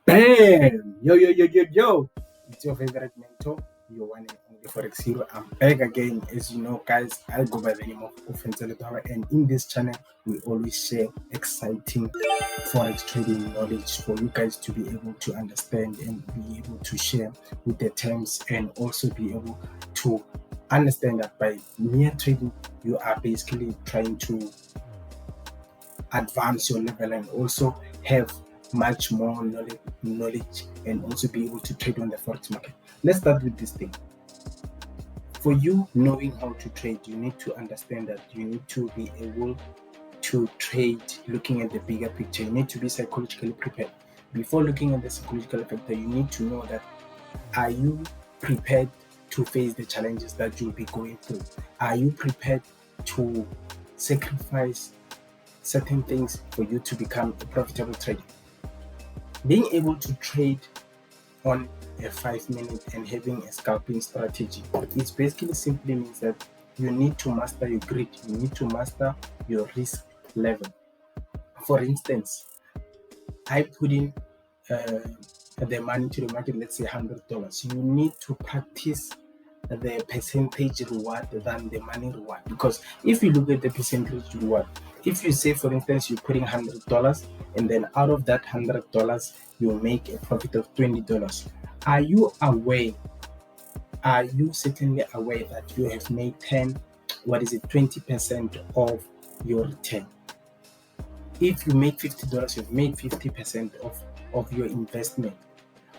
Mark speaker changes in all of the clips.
Speaker 1: Bam! Yo. It's your favorite mentor, your one and only Forex hero. I'm back again. As you know, guys, I go by the name of Ofentse Ledwaba, and in this channel, we always share exciting Forex trading knowledge for you guys to be able to understand and be able to share with the terms, and also be able to understand that by mere trading, you are basically trying to advance your level and also have much more knowledge and also be able to trade on the forex market. Let's start with this thing. For you knowing how to trade, you need to understand that you need to be able to trade looking at the bigger picture. You need to be psychologically prepared. Before looking at the psychological factor, you need to know that, are you prepared to face the challenges that you'll be going through? Are you prepared to sacrifice certain things for you to become a profitable trader? Being able to trade on a 5-minute and having a scalping strategy, it basically simply means that you need to master your grit, you need to master your risk level. For instance, I put in the money to the market, let's say $100. You need to practice the percentage reward than the money reward, because if you look at the percentage reward, if you say, for instance, you're putting $100 and then out of that $100 you make a profit of $20, are you certainly aware that you have made 20% of your return? If you make $50, you've made 50% of your investment.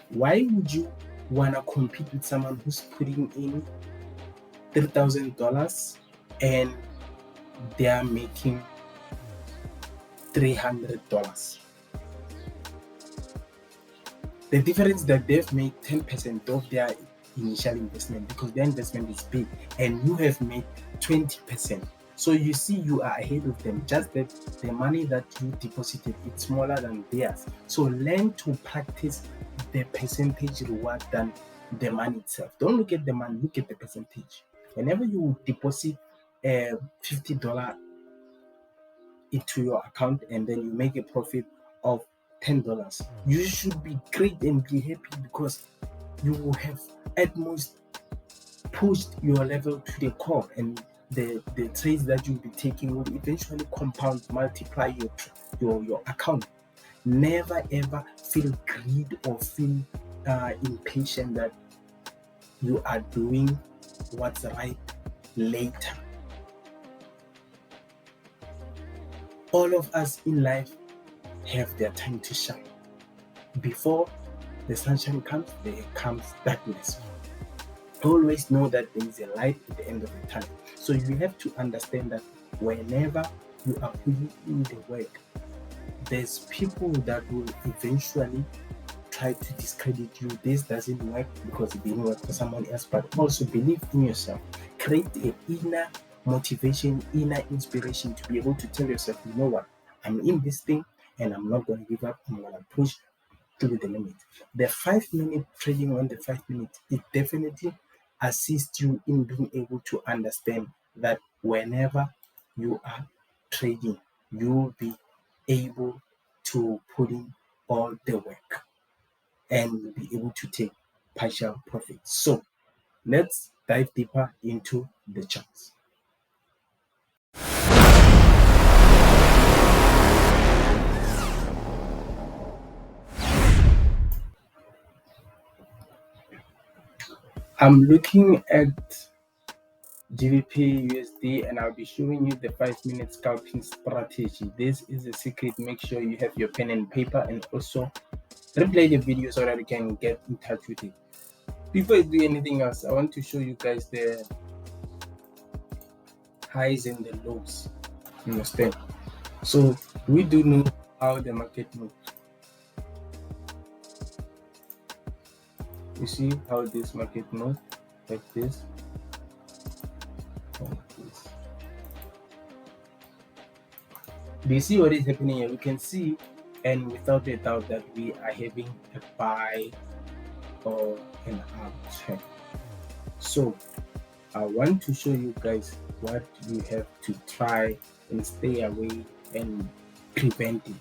Speaker 1: Why would you want to compete with someone who's putting in $3,000 and they are making $300? The difference is that they've made 10% of their initial investment because their investment is big, and you have made 20%. So you see, you are ahead of them, just that the money that you deposited, it's smaller than theirs. So learn to practice the percentage reward than the money itself. Don't look at the money, look at the percentage. Whenever you deposit $50 into your account and then you make a profit of $10, you should be great and be happy, because you will have at most pushed your level to the core, and the trades that you'll be taking will eventually compound, multiply your account. Never ever feel greed or feel impatient that you are doing what's right later. All of us in life have their time to shine. Before the sunshine comes, there comes darkness. Always know that there is a light at the end of the tunnel. So you have to understand that whenever you are putting in the work, there's people that will eventually try to discredit you. This doesn't work because it didn't work for someone else. But also believe in yourself. Create an inner motivation, inner inspiration to be able to tell yourself, you know what, I'm in this thing and I'm not going to give up. I'm going to push to the limit. The 5-minute trading on the 5 minutes, it definitely assists you in being able to understand that whenever you are trading, you'll be able to put in all the work and you'll be able to take partial profits. So let's dive deeper into the charts. I'm looking at gbpusd and I'll be showing you the 5-minute scalping strategy. This is a secret. Make sure you have your pen and paper, and also replay the video so that you can get in touch with it. Before I do anything else, I want to show you guys the highs and the lows. You understand? So we do know how the market moves. You see how this market moves, like this, like this. Do you see what is happening here? We can see, and without a doubt, that we are having a buy or an uptrend. So I want to show you guys what you have to try and stay away and prevent it.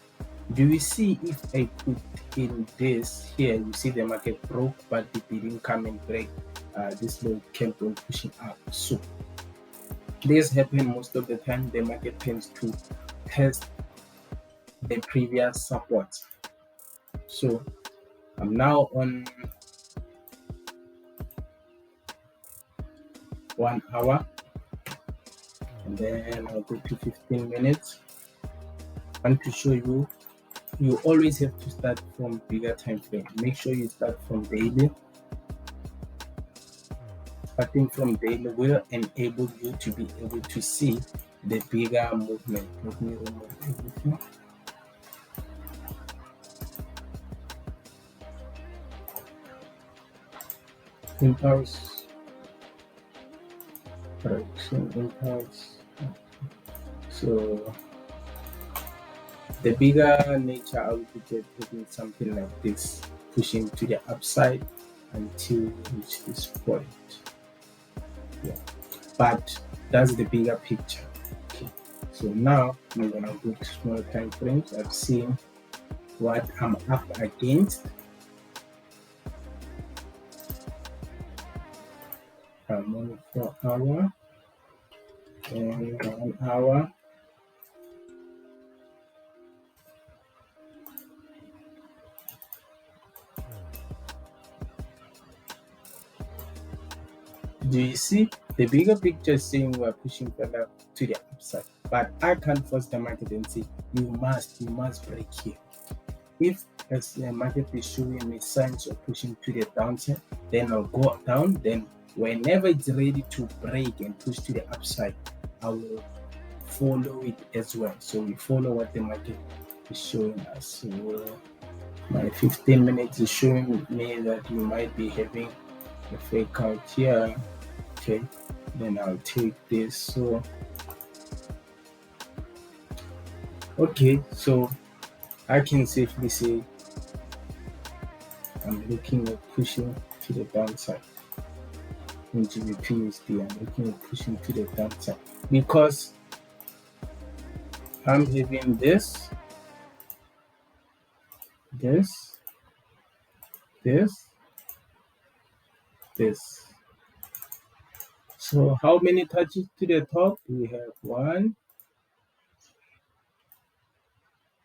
Speaker 1: Do you see if I put in this here, you see the market broke, but it didn't come and break this low, kept on pushing up. So this happens most of the time. The market tends to test the previous support. So I'm now on 1 hour, and then I'll go to 15 minutes. I want to show you, you always have to start from bigger time frame. Make sure you start from daily. Starting from daily will enable you to be able to see the bigger movement. Let me remove everything. Impulse, correction, impulse. So the bigger nature, I would get having something like this, pushing to the upside until you reach this point. Yeah, but that's the bigger picture. Okay, so now I'm gonna go to small time frames. I've seen what I'm up against. I'm on 4 hour and 1 hour. Do you see the bigger picture saying we're pushing further to the upside? But I can't force the market and say you must break here. If as the market is showing me signs of pushing to the downside, then I'll go down. Then whenever it's ready to break and push to the upside, I will follow it as well. So we follow what the market is showing us. So my 15 minutes is showing me that you might be having a fake out here. Okay, then I'll take this. So okay, so I can safely say I'm looking at pushing to the downside. In gbpusd, I'm looking at pushing to the downside because I'm having this. So how many touches to the top? We have 1,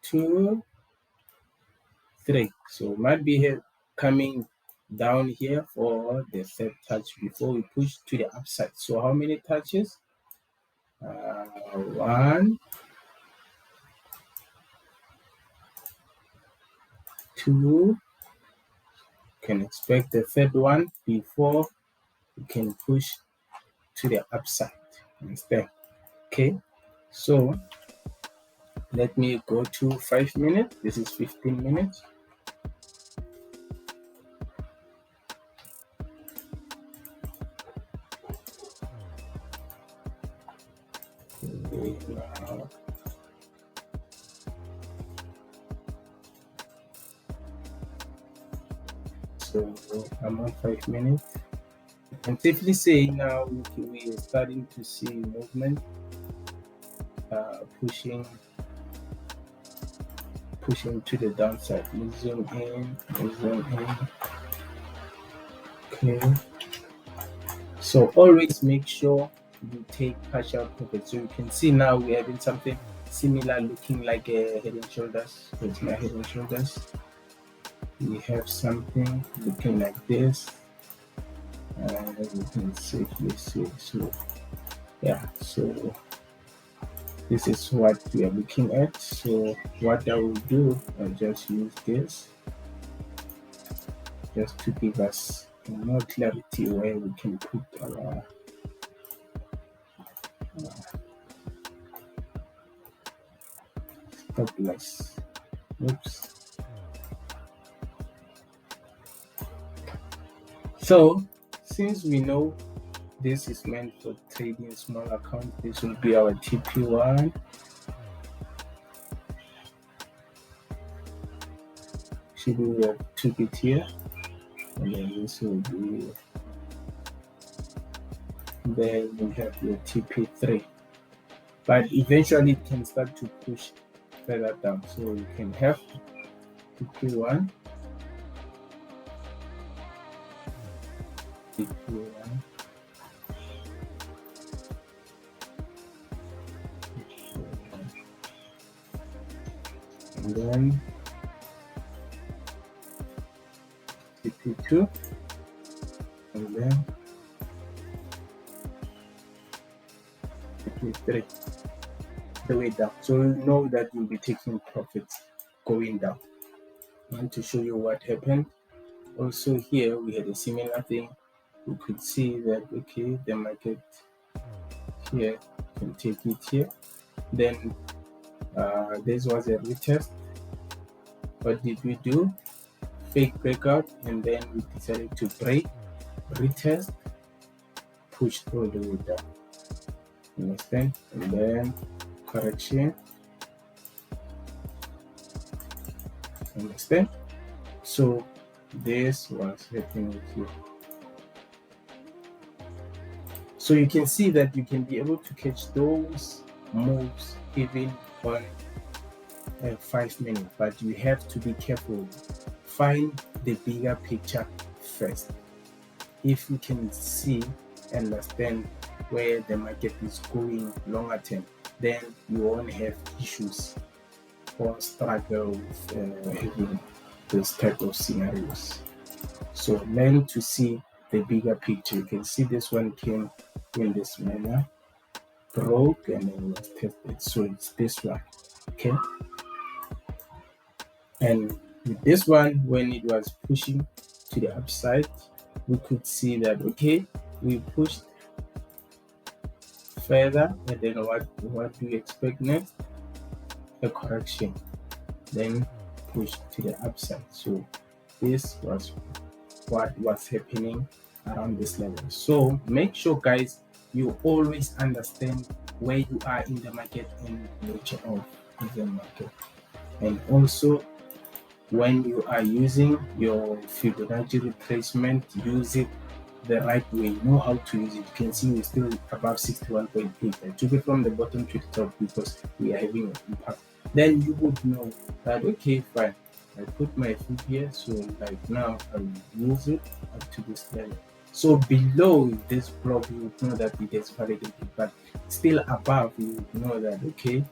Speaker 1: 2, 3. So might be here coming down here for the third touch before we push to the upside. So how many touches? 1, 2. Can expect the third one before we can push to the upside. Understand? Okay, so let me go to 5 minutes. This is 15 minutes. Now, so I'm on 5 minutes. I can safely say now we are starting to see movement pushing to the downside. We zoom in. Okay, so always make sure you take partial profit. So you can see now we're having something similar, looking like a head and shoulders. It's my head and shoulders. We have something looking like this, and you can safely see. So yeah, so this is what we are looking at. So what I will do, I'll just use this just to give us more clarity where we can put our stop loss. Oops. So since we know this is meant for trading small accounts, this will be our TP1. Should we have 2 bit here, and then this will be, then we have your TP3. But eventually it can start to push further down. So you can have 51, 51, and then 52, and then 53, the way down. So you know that you'll be taking profits going down. I want to show you what happened. Also here we had a similar thing. We could see that okay, the market here, can take it here. Then this was a retest. What did we do? Fake breakout, and then we decided to break, retest, push all the way down. Understand? And then correction. Understand? So this was happening here. So you can see that you can be able to catch those moves even on 5 minutes, but you have to be careful. Find the bigger picture first. If you can see and understand where the market is going longer term, then you won't have issues or struggle with having this type of scenarios. So learn to see the bigger picture. You can see this one came in this manner, broke, and then was tested. So it's this one, okay? And with this one, when it was pushing to the upside, we could see that okay, we pushed further, and then what do you expect next? A correction, then push to the upside. So this was what was happening around this level. So make sure, guys, you always understand where you are in the market and nature of the market. And also, when you are using your Fibonacci retracement, use it the right way. Know how to use it. You can see we're still above 61.8. I took it from the bottom to the top because we are having an impact. Then you would know that okay, fine, I put my foot here, so like now I will use it up to this level. So below this block, you would know that it is validated, but still above, you would know that okay,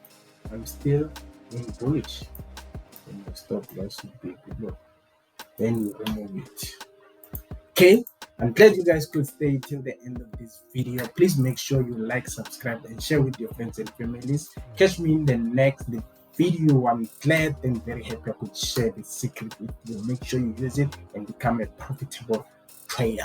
Speaker 1: I'm still in bullish. And the stop loss should be below. Then you remove it. Okay, I'm glad you guys could stay till the end of this video. Please make sure you like, subscribe, and share with your friends and families. Catch me in the next video. I'm glad and very happy I could share this secret with you. Make sure you use it and become a profitable trader.